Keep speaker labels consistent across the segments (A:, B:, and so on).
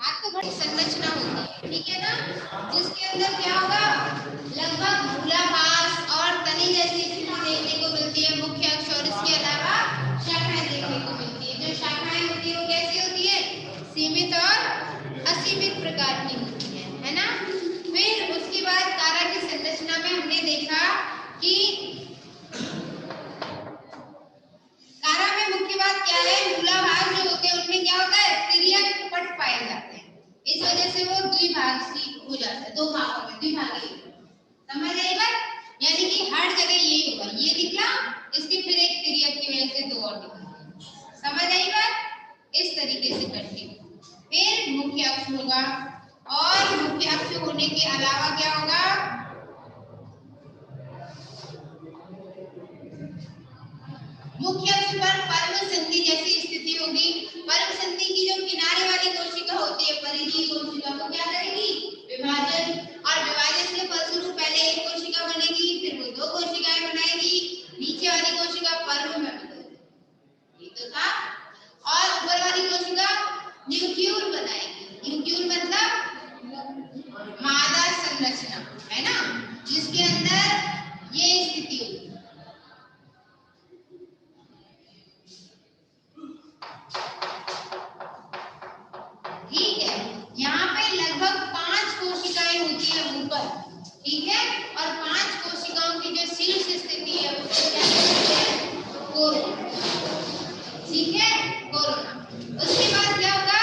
A: हाथ तो बड़ी संरचना होती है, ठीक है ना, जिसके अंदर क्या होगा, लगभग मूलाभास और तनी जैसी स्थिति देखने को मिलती है। मुख्य अक्ष और इसके अलावा शाखाएं देखने को मिलती है। जो शाखाएं होती है वो कैसी होती है, सीमित और असीमित प्रकार की होती है ना। फिर उसके बाद कारा की संरचना में हमने देखा कि कारा में मुख्य बात क्या है, मूलाभाग जो होते हैं उनमें क्या होता है, तिर्यक पट पाए जाते हैं। इस वजह से वो द्विभाषी हो जाता है, दो भागों में द्विभागी। समझ आई बात? यानी कि हर जगह यही होगा, ये निकला, इसके फिर एक तिर्यक की वजह से दो और निकले। समझ आई बात? इस तरीके से करके फिर मुख्य अक्ष होगा, और मुख्य अक्ष होने के अलावा क्या होगा, मुख्य अक्ष पर पर्व संधि जैसी स्थिति होगी। पर्व संधि की जो किनारे वाली कोशिका होती है, परिधीय कोशिका, वो क्या करेगी, विभाजन, और विभाजन के फलस्वरूप पहले एक कोशिका बनेगी, फिर वो दो कोशिकाएं बनाएगी, नीचे वाली कोशिका पर्व में बदलेगी, ये तो था। और ऊपर वाली कोशिका न्यूक्लियर बनाएगी। न्यूक्लियर मतलब मादा संरचना, है ना, जिसके अंदर ये स्थिति होगी। ठीक है, यहाँ पे लगभग 5 कोशिकाएं होती है ऊपर, ठीक है, और 5 कोशिकाओं की जो शीर्ष स्थिति है उसको क्या कहते हैं, कोरोना। ठीक है, कोरोना। उसके बाद क्या होगा,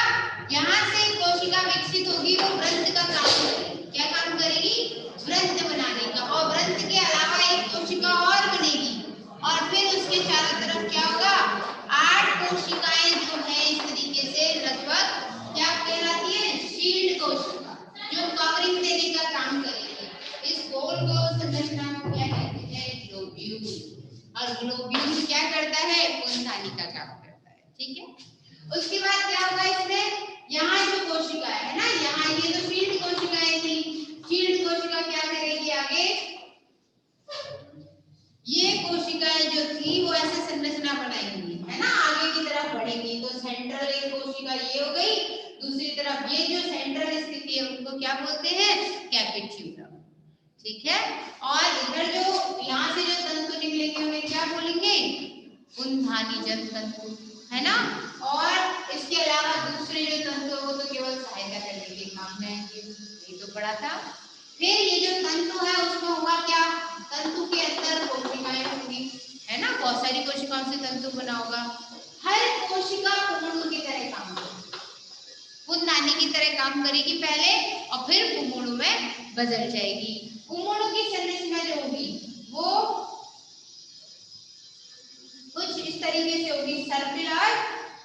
A: यहाँ से कोशिका विकसित होगी, वो वृंत का काम करेगी। क्या काम करेगी, वृंत बनाने का, और वृंत के अलावा एक कोशिका और बनेगी, और फिर उसके चारों तरफ क्या होगा, 8 कोशिकाएं जो है इस तरीके से लगभग क्या कहलाती है, शील्ड कोशिका, जो कवरिंग देने का काम करेगी। इस गोल गोल संरचना को क्या कहते हैं, ग्लोब्यूल। और ग्लोब्यूल क्या करता है, पुंजधानी का काम करता है। ठीक है, उसके बाद क्या होगा, इसमें यहाँ जो कोशिका है ना, यहाँ ये जो शील्ड कोशिकाएं थी, शील्ड कोशिका क्या करेगी आगे, ये कोशिकाएं जो थी वो ऐसे संरचना बनाएंगी, है ना, आगे की तरफ बढ़ेंगी। तो सेंट्रल एक कोशिका ये हो गई, दूसरी तरफ ये जो सेंट्रल स्थिति है उनको क्या बोलते हैं, कैपिट्यूलम। ठीक है, और इधर जो यहाँ से जो तंतु निकलेंगे उन्हें क्या बोलेंगे, पुंजधानीजन तंतु, है ना। और इसके अलावा दूसरे जो तंतु है वो तो केवल सहायता करने के काम में आएंगे, ये तो पढ़ा था। फिर ये जो तंतु है उसमें होगा क्या, तंतु के अंदर कोशिकाएं होंगी, है ना, बहुत सारी कोशिकाओं से तंतु बना होगा। हर कोशिका पुंगणु की तरह काम करेगी, पुंजधानी की तरह काम करेगी पहले, और फिर पुंगणु में बदल जाएगी। पुंगणु की संरचना जो होगी वो कुछ इस तरीके से होगी, सर्पिल और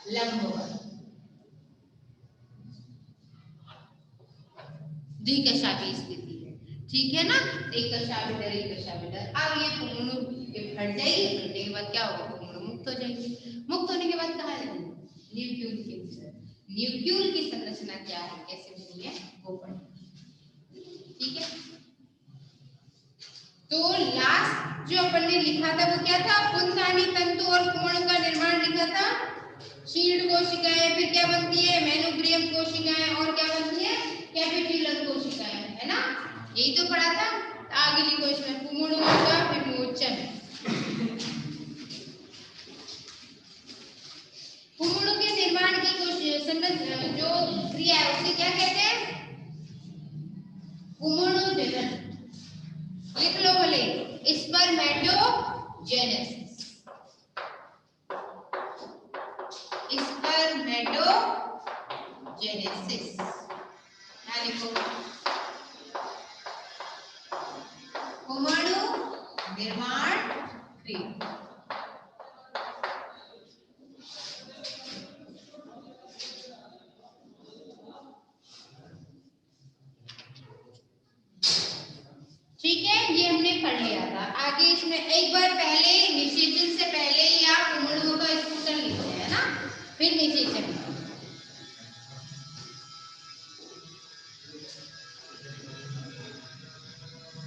A: लंबवत, द्विकशावी स्थिति है। ठीक है ना, एक कशा भीतर एक कशा भीतर। अब ये पुंगणु फट जाएगी, फटने के बाद क्या होगा, पुंगणु मुक्त हो जाएगी। मुक्त होने के बाद कहाँ जाएंगे, न्यूक्लियस के अंदर। न्यूक्लियस की संरचना क्या है, कैसे बनी है, वो पढ़ेंगे। ठीक है, तो लास्ट जो अपन ने लिखा था वो क्या था, पुंजधानी तंतु और पुंगणु का निर्माण लिखा था। शील्ड कोशिकाएं, फिर क्या बनती है, मेनोब्रियम कोशिकाएं, और क्या बनती है, कैपिट्यूलम कोशिकाएं, है ना, यही तो पढ़ा था। आगे लिखो इसमें, पुंगणु का विमोचन। पुंगणु के निर्माण की जो क्रिया है उसे क्या कहते हैं, पुंगणु जनन। लिख लो भले, स्पर्मेटोजेनेसिस, स्पर्मेटोजेनेसिस, क्या लिखो, पुंगणु निर्माण क्रिया। ठीक है, ये हमने पढ़ लिया था। आगे इसमें एक बार पहले निषेचन से पहले ही आप पुंगणुओं का स्फुटन लिखते हैं ना, फिर निषेचन।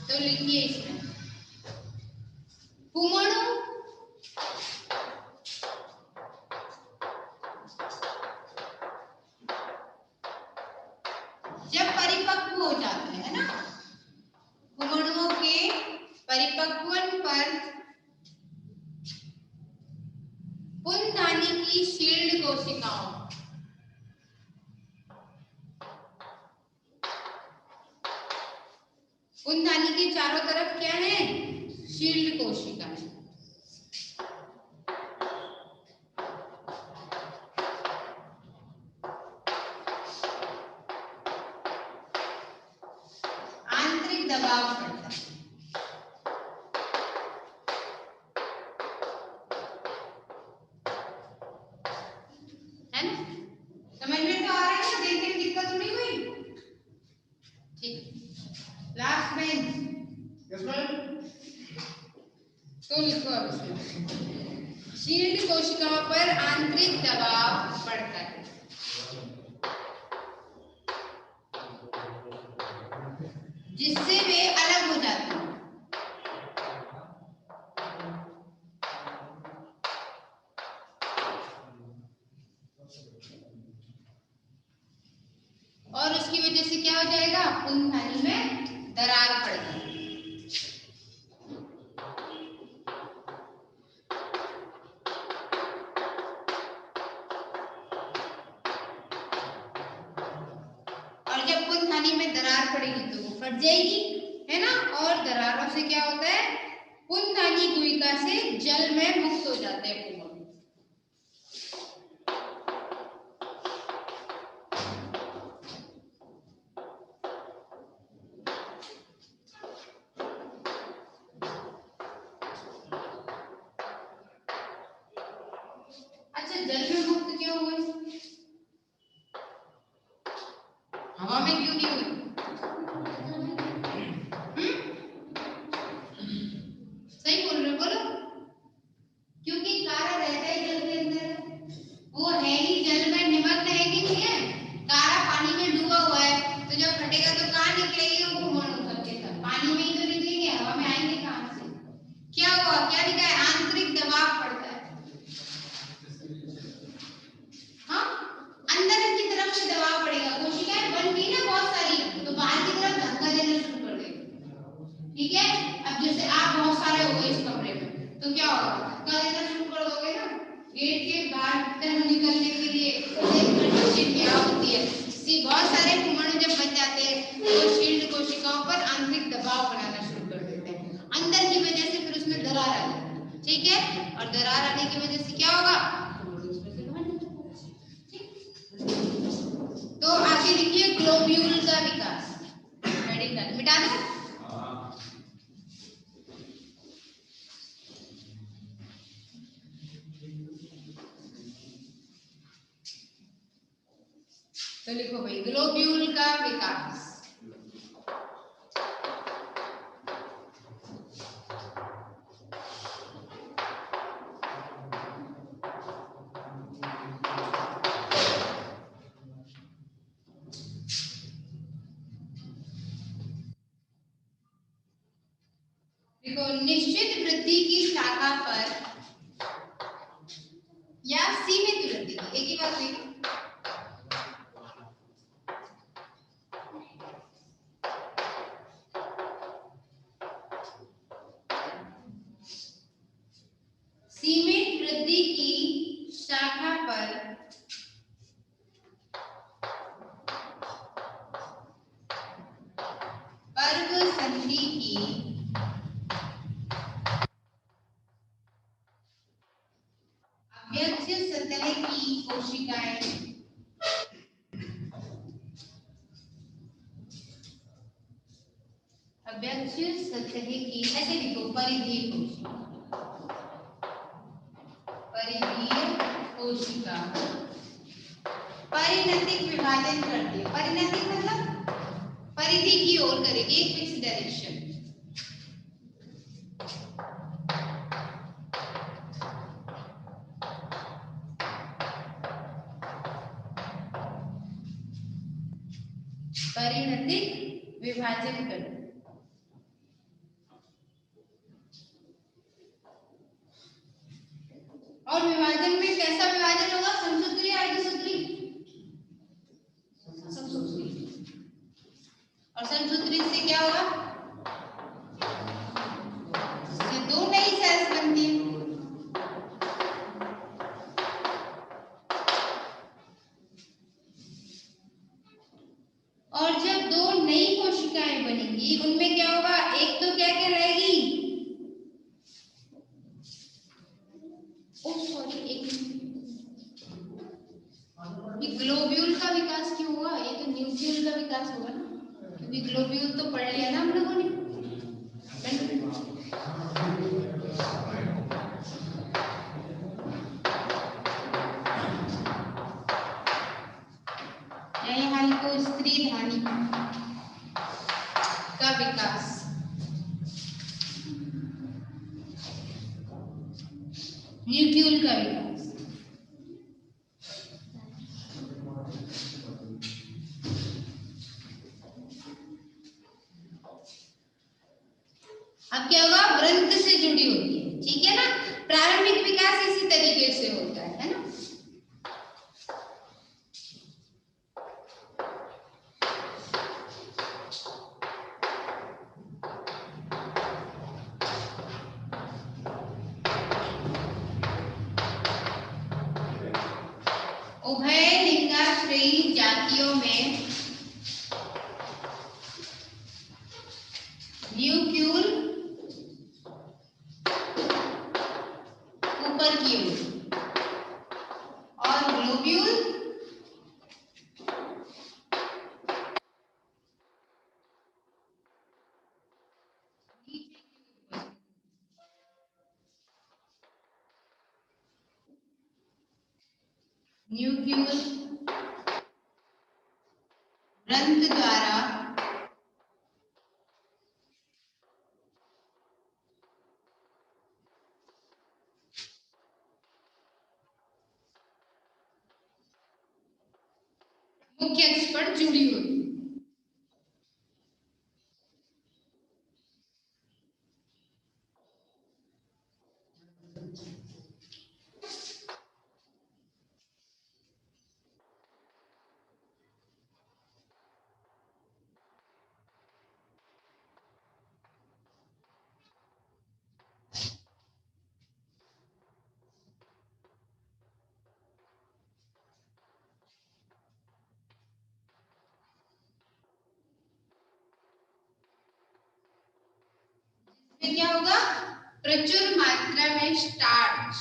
A: तो लिखिए इसमें, पुंगणु जब परिपक्व हो जाते हैं ना, कुमणुओं के परिपक्वन पर पुंधानी की शील्ड कोशिकाओं, पुंधानी के चारों तरफ क्या है? शील्ड कोशिकाएं। आंतरिक दबाव पड़ता है, है ना? समझ में तो आ रहा है ना? देखने में दिक्कत नहीं हुई? ठीक। Last bench. Yes ma'am. तो लिखो अब इसमें, शील्ड कोशिकाओं पर आंतरिक दबाव पड़ता है। जिससे वे अलग हो जाते हैं। और उसकी वजह से क्या हो जाएगा? पुंधानी में दरार पड़ जाएगी। और जब पुंधानी में दरार पड़ेगी तो वो फट जाएगी, है ना? और दरारों से क्या होता है? पुंधानी गुहिका से जल में मुक्त हो जाते हैं कुमण। अच्छा, जल में मुक्त क्यों हुए? हवा में क्यों नहीं हुए? सही बोल रहे हो, बोलो। क्योंकि कारा रहता है जल के अंदर, वो है ही जल में निमग्न है कि नहीं है? कारा पानी में डूबा हुआ है, तो जब फटेगा तो कहाँ निकलेगी वो कुमण उतर के? सब पानी में ही तो निकलेंगे, हवा में आएंगे कहाँ से? क्या हुआ? क्या लिखा है? आंतरिक दबाव पड़ता है। हाँ, अंदर की तरफ से दबाव पड़ेगा, कोशिकाएं बन गई ना बहुत सारी, तो बाहर की तरफ धक्का देना शुरू कर देगी। ठीक है? अब जैसे आप बहुत सारे हो गए इस कमरे में, तो क्या होगा? धक्का देना शुरू कर दोगे ना, गेट के बाहर निकलने के लिए कंडीशन क्या होती है? सी बहुत सारे कुमण जब बन जाते हैं तो शील्ड कोशिकाओं पर आंतरिक दबाव बनाना शुरू कर देते हैं, अंदर की वजह से फिर उसमें दरार आ जाती है। ठीक है? और दरार आने की वजह से क्या होगा? तो आगे लिखिए ग्लोब्यूल का विकास। मेडिकल मिटा दो। तो लिखो भाई, ग्लोब्यूल का विकास। देखो, निश्चित वृद्धि की शाखा पर या सीमित वृद्धि की, एक ही बात है। सीमित वृद्धि की शाखा पर पर्व संधि की अव्यक्ष सतह की कोशिकाएं अव्यक्ष सतह की, ऐसे लिखो, परिधीय कोशिका, परिधीय कोशिका परिणतिक विभाजन करती है। परिणतिक मतलब परिधि की ओर करेगी, एक फिक्स डायरेक्शन। परिणतिक विभाजन करती है। और विभाजन में कैसा विभाजन होगा? समसूत्री या अर्धसूत्री? समसूत्री। और समसूत्री से क्या होगा, इससे दो नई सेल्स बनती है। और जब दो नई कोशिकाएं बनेंगी उनमें क्या होगा, एक तो क्या क्या रहेगी, ग्लोब्यूल का विकास क्यों हुआ, ये तो न्यूक्लियल का विकास होगा ना, क्योंकि ग्लोब्यूल तो पढ़ लिया ना हम लोगों ने। यही को स्त्री धानी का विकास, न्यूक्लियल का विकास। अब क्या होगा, ग्रंथ से जुड़ी होती है, ठीक है ना। प्रारंभिक विकास इसी तरीके से होता है ना। उभय लिंगाश्रयी जातियों में न्यूक्लियल ऊपर की ओर और ग्लोब्यूल न्यूक्लियल ग्रंथ द्वारा मुख्य अक्ष पर जुड़ी होती है। क्या होगा, प्रचुर मात्रा में स्टार्च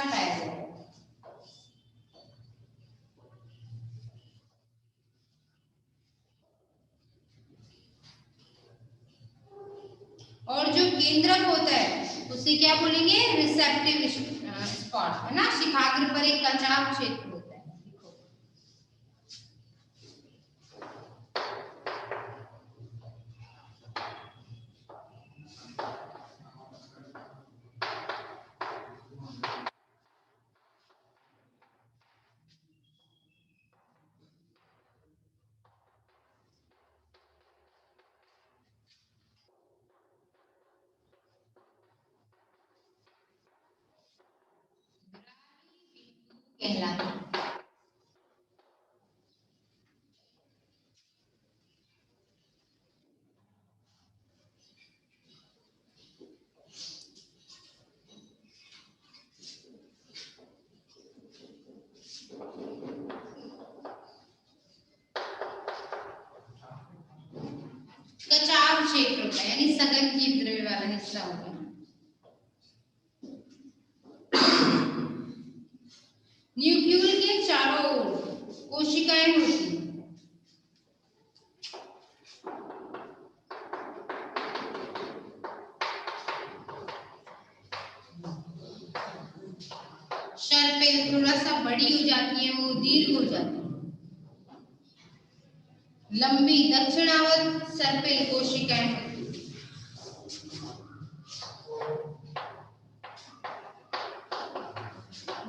A: पाया जाएगा। और जो केंद्रक होता है उसे क्या बोलेंगे, रिसेप्टिव स्पॉट, है ना। शिखाग्र पर एक कचाव क्षेत्र होता है। कहलाता है। कचाव क्षेत्र होता है, यानी सघन जीव द्रव्य वाला हिस्सा होता है। न्यूक्लियल के चारों ओर कोशिकाएं होती हैं। सर्पिल थोड़ा सा बड़ी हो जाती है, वो दीर्घ हो जाती है। लंबी दक्षिणावर्त सर्पिल कोशिकाएं होती है।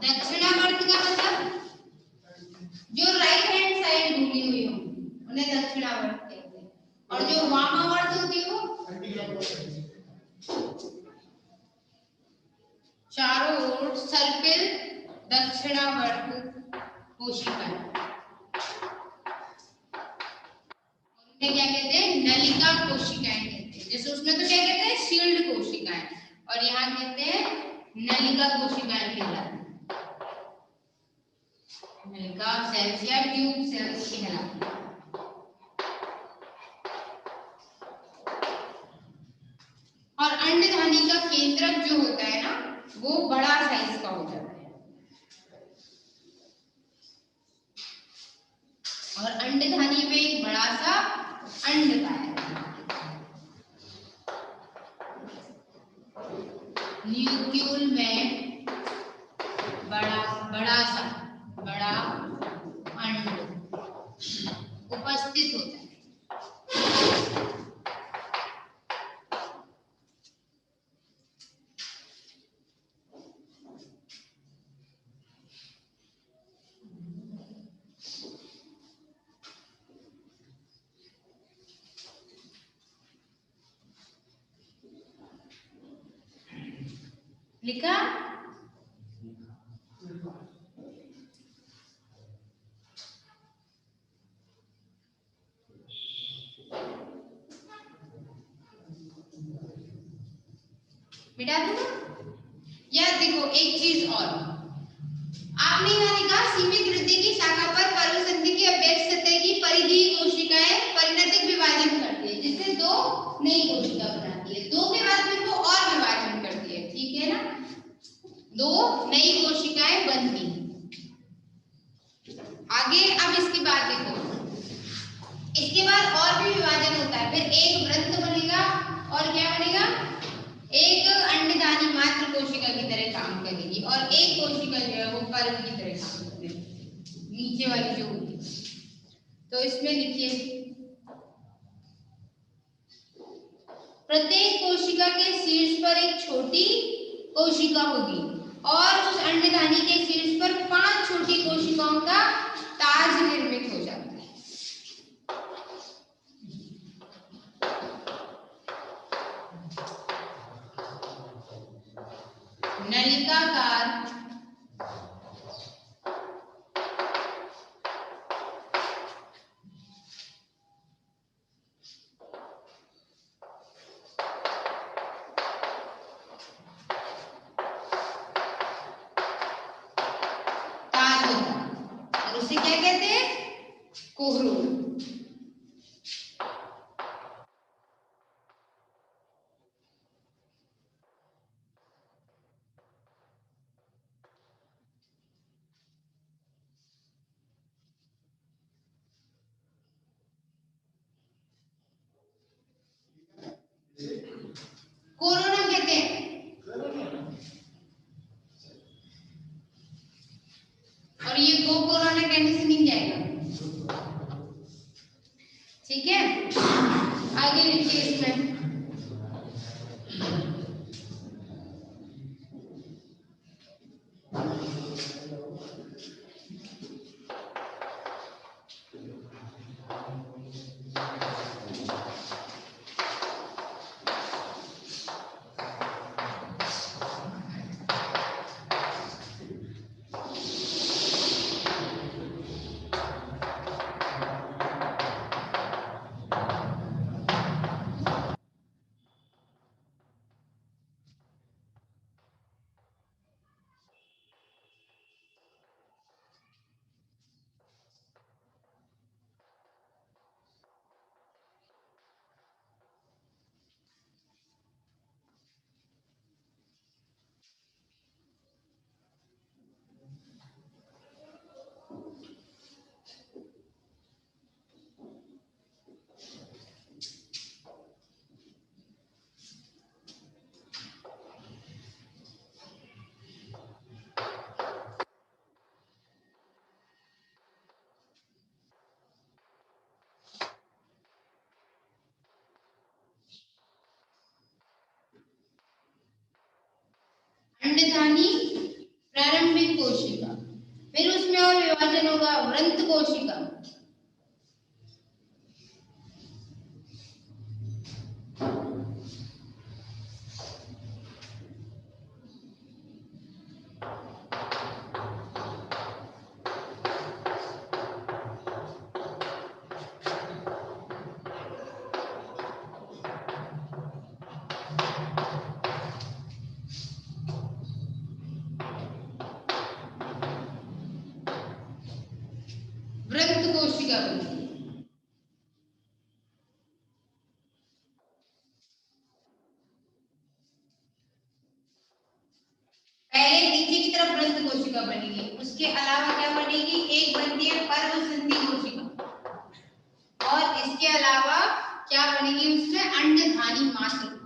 A: दक्षिणावर्त का मतलब जो राइट हैंड साइड घूमी हुई हो उन्हें दक्षिणावर्त कहते हैं, और जो वामावर्त होती है वो चारों ओर सर्पिल दक्षिणावर्त कोशिकाएं, क्या कहते हैं? नलिका कोशिकाएं कहते हैं। जैसे उसमें तो क्या कहते हैं? शील्ड कोशिकाएं, और यहाँ कहते हैं नलिका कोशिकाएं कहलाती हैं। नलिका सेल्स या ट्यूब सेल्स कहलाती हैं। और अंडधानी का केंद्रक जो होता है ना, वो बड़ा साइज का हो जाता है, और अंडधानी में एक बड़ा सा अंड पाया जाता है। न्यूक्लियस में बड़ा अंड उपस्थित होता है। लिखा? मिटा दूंगा? या देखो एक चीज और, आपने यहाँ लिखा सीमित वृद्धि की शाखा पर पर्वसंधि की अपेक्ष सतह की परिधीय कोशिकाएं परिणतिक विभाजन करती है, जिससे दो नई कोशिका बनाती है। दो के बाद फिर वो और विभाजन करती है, ठीक है ना? दो नई कोशिकाएं बनती हैं। आगे अब इसके बाद देखो, इसके बाद और भी विभाजन होता है। फिर एक वृत्त बनेगा, और क्या बनेगा? एक अंडदानी मात्र कोशिका की तरह काम करेगी, और एक कोशिका जो है वो पर्व की तरह काम करेगी, नीचे वाली जो होगी। तो इसमें लिखिए, प्रत्येक कोशिका के शीर्ष पर एक छोटी कोशिका होगी, और उस अंडदानी के शीर्ष पर 5 छोटी कोशिकाओं का ताज निर्मित हो जाता है। नलिकाकार ताज होता है, और उसे क्या कहते हैं? कोहरून। कोरोना कहते हैं, और ये गो कोरोना कहने से नहीं जाएगा, ठीक है? आगे लिखिए इसमें, अंडदानी प्रारंभिक कोशिका, फिर उसमें और विभाजन होगा वृंत कोशिका, कोशिका बनती है। पहले नीचे की तरफ वृत्त कोशिका बनेगी, उसके अलावा क्या बनेगी, एक बनती है पर्वसंधि कोशिका, और इसके अलावा क्या बनेगी उसमें अंडधानी मात्र कोशिका।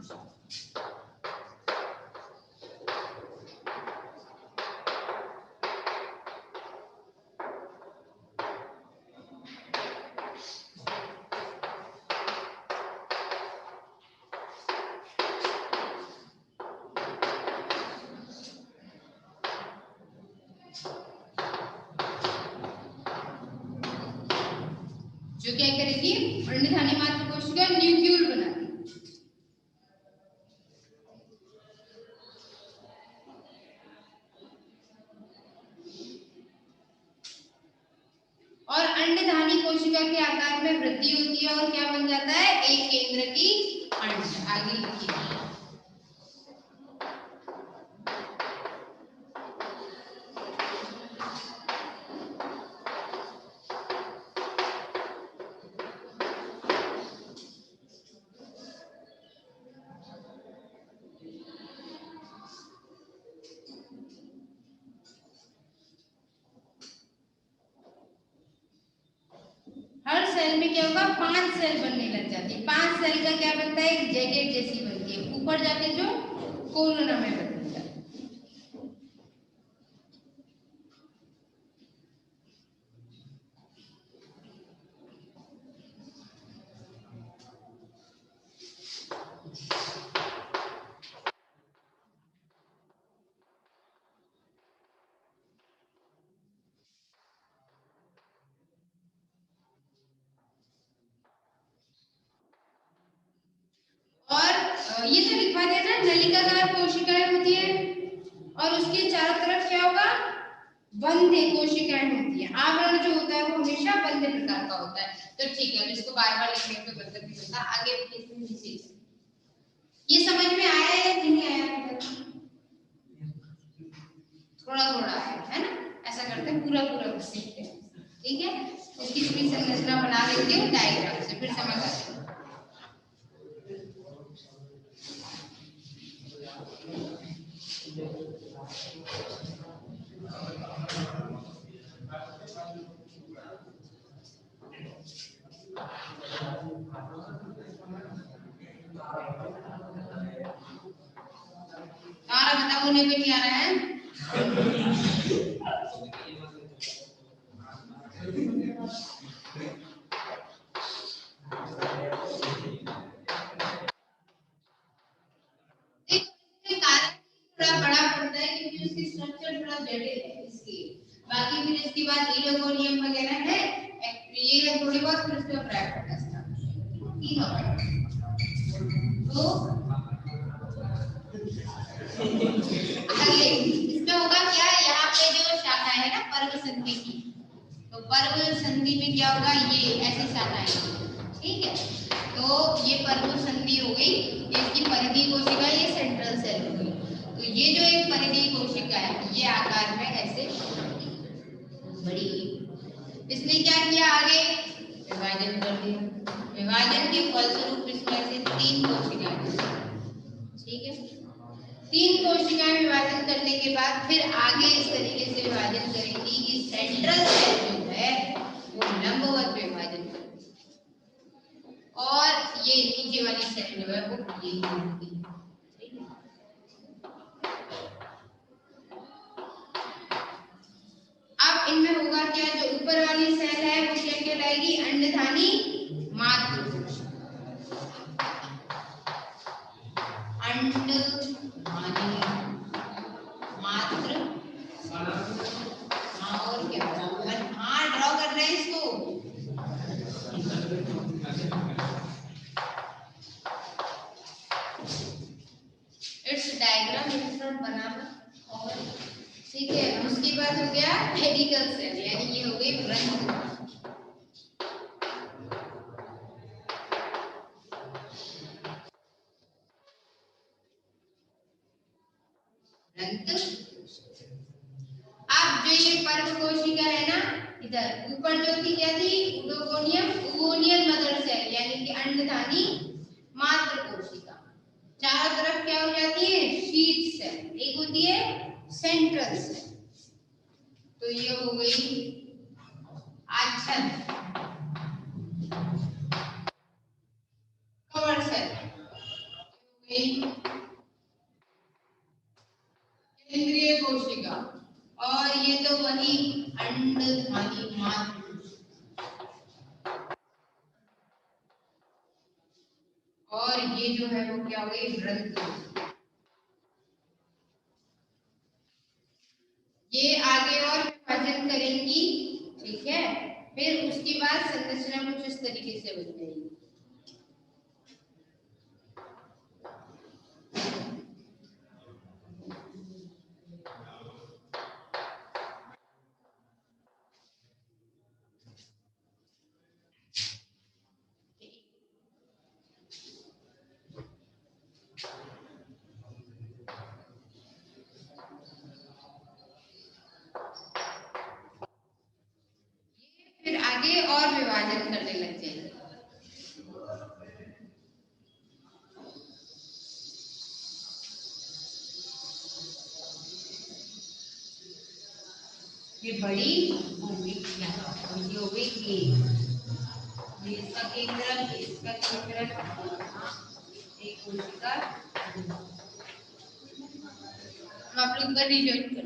A: जो क्या करेगी, अंडधानी मात्र कोशिका न्यूक्लियल बनाती है। और अंडधानी कोशिका के आकार में वृद्धि होती है और क्या बन जाता है, एक केंद्र की अंड। आगे लिखिए, हर सेल में क्या होगा, 5 सेल बनने लग जाती है। 5 सेल का क्या बनता है, एक जैकेट जैसी बनती है, ऊपर जाके जो कोरोना में बदल जाती है। और ये तो लिखवा देना, नलिकाकार कोशिकाएं होती है और उसके चारों तरफ क्या होगा, बंधे कोशिकाएं होती है। आवरण जो होता है वो हमेशा बंधे प्रकार का होता है। तो ठीक है, इसको बार-बार लिखने पे मतलब नहीं होता। आगे नीचे ये समझ में आया या नहीं आया, थोड़ा थोड़ा आया है ना। ऐसा करते हैं, पूरा पूरा सीखते हैं, ठीक है। इसकी पूरी संरचना बना लेते हो डायग्राम से, फिर समझ आ जाएगा। बताओ, उन्हें भी नहीं आ रहा है। थोड़ा बड़ा पड़ता है क्योंकि उसकी स्ट्रक्चर थोड़ा जटिल है इसलिए। बाकी फिर इसके बाद इलेक्ट्रोनियम वगैरह है, ये थोड़ी बहुत, फिर उसके बाद ब्रैकेट है तीन और। तो आगे इसमें होगा क्या, यहाँ पे जो शाखा है ना पर्व संधि की, तो पर्व संधि में क्या होगा, ये ऐसी शाखाएं, ठीक है। तो ये पर्व संधि हो गई, इसकी परिधीय कोशिका, ये सेंट्रल सेल हो गई। तो ये जो एक परिधीय कोशिका है, ये आकार में ऐसे बड़ी हुई। इसने क्या किया, आगे विभाजन कर दिया। विभाजन के फलस्वरूप इसमें से 3 कोशिकाएं, ठीक है। 3 कोशिकाएं विभाजन करने के बाद फिर आगे इस तरीके से विभाजन करेंगी कि सेंट्रल सेल जो है वो लंबवत विभाजन करेगी और ये नीचे वाली सेल जो है वो यही होगी। अब इनमें होगा क्या, जो ऊपर वाली सेल है वो क्या कहलाएगी, अंडधानी मात्र, अंडधानी मात्र। हाँ और क्या, हाँ ड्रॉ कर रहे हैं इसको। इट्स डायग्राम इन फ्रंट बनाना, और ठीक है। उसके बाद हो गया हेलिकल सेल, यानी ये हो गई वृंत। अब जो ये पर्व कोशिका है ना, इधर ऊपर जो थी क्या थी, उडोगोनियम ओवोनियल मदर सेल यानी कि अंडधानी मात्र कोशिका। चारों तरफ क्या हो जाती है, शीट सेल, एक होती है सेंट्रल सेल। तो ये हो गई आच्छादन कवर सेल, हो गई केंद्रीय कोशिका, और ये तो वही अंडधानी मात्र, और ये जो है वो क्या हो गई ग्रंथ। ये आगे और विभाजन करेंगी, ठीक है, फिर उसके बाद संरचना कुछ इस तरीके से बन जाएगी। फिर आगे और विभाजन करने लग जाएंगे। ये बड़ी भूमिका हो गई कि ये इसका केंद्रक, इसका केंद्रक, एक कोशिका। हम आप लोग कर रिजॉइन कर